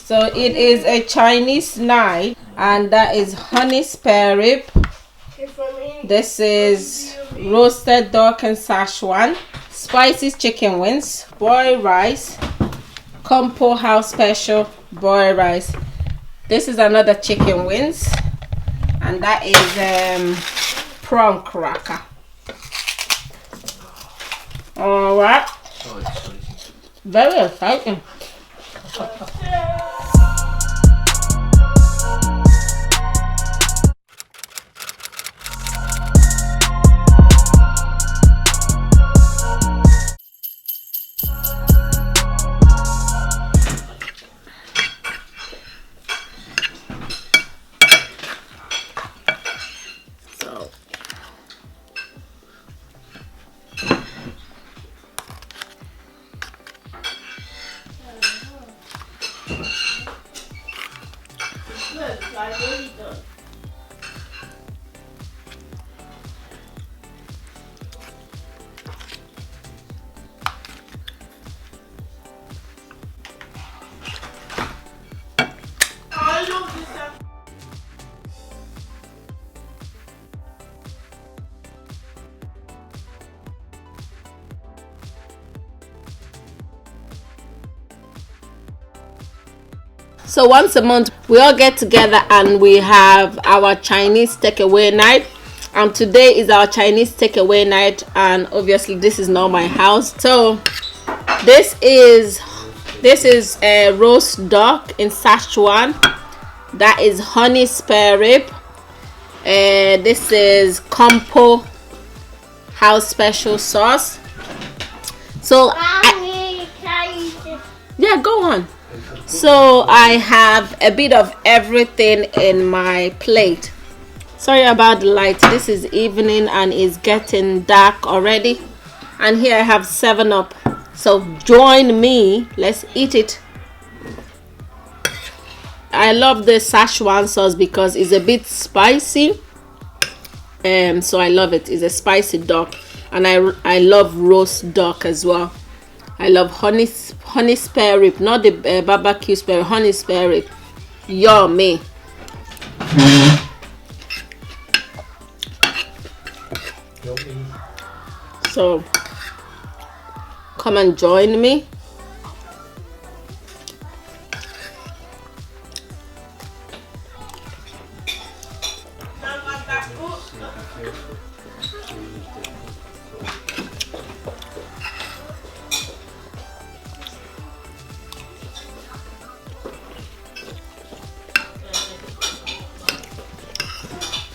So it is a Chinese night, and that is honey spare rib. This is roasted duck and Szechuan, spicy chicken wings, boiled rice, Compo House special boiled rice. This is another chicken wings, and that is prawn cracker. All right, very exciting. So once a month we all get together and we have our Chinese takeaway night, and today is our Chinese takeaway night, and obviously this is not my house. So this is a roast duck in Szechuan, that is honey spare rib, this is Compo House special sauce. So yeah, go on. So I have a bit of everything in my plate. Sorry about the light. This is evening and it's getting dark already. And here I have 7-Up. So join me. Let's eat it. I love the Szechuan sauce because it's a bit spicy. So I love it. It's a spicy duck. And I love roast duck as well. I love honey spare rib, not the barbecue spare, honey spare rib. Yummy. So come and join me.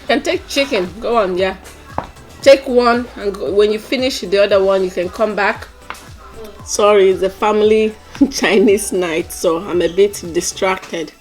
You can take chicken. Go on, yeah. Take one, and when you finish the other one, you can come back. Sorry, it's a family Chinese night, so I'm a bit distracted.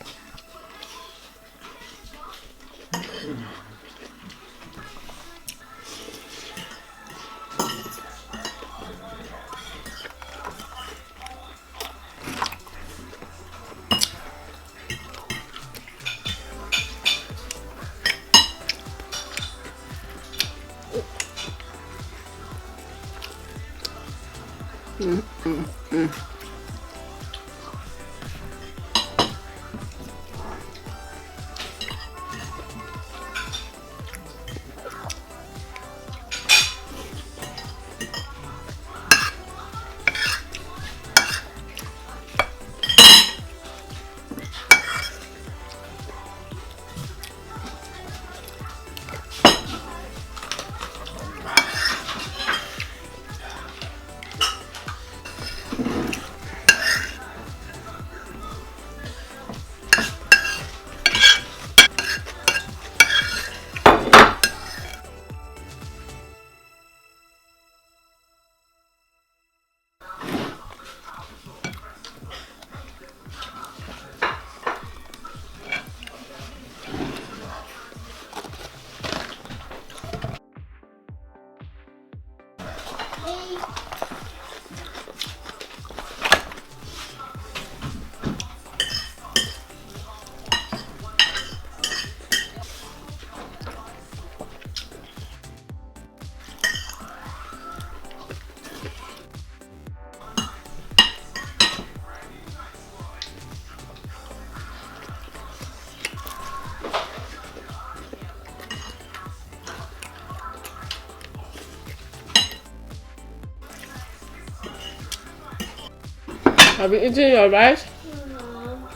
Have you eaten your rice? No.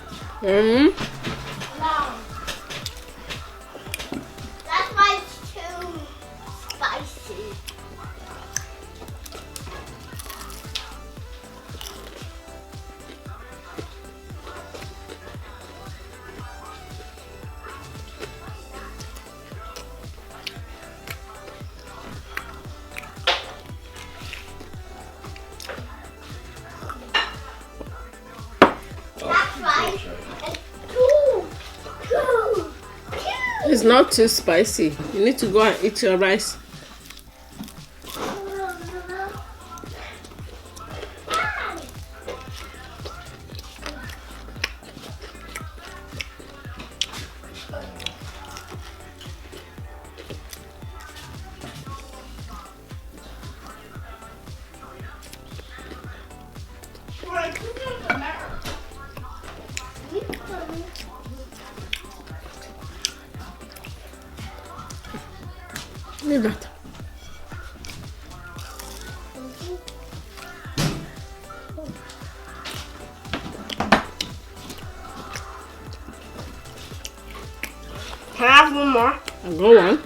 No. That's why it's too spicy. That's right. It's not too spicy. You need to go and eat your rice. Leave that. Can I have one more? I'll go on.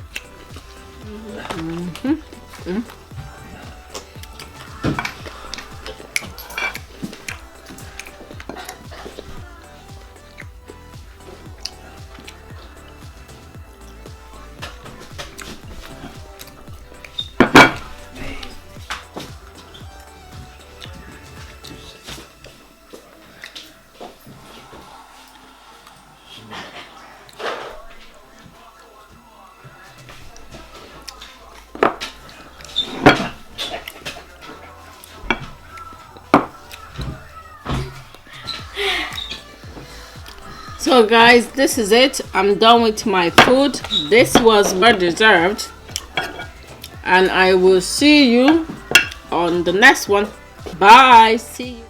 So guys, this is it. I'm done with my food. This was well deserved, and I will see you on the next one. Bye. See you.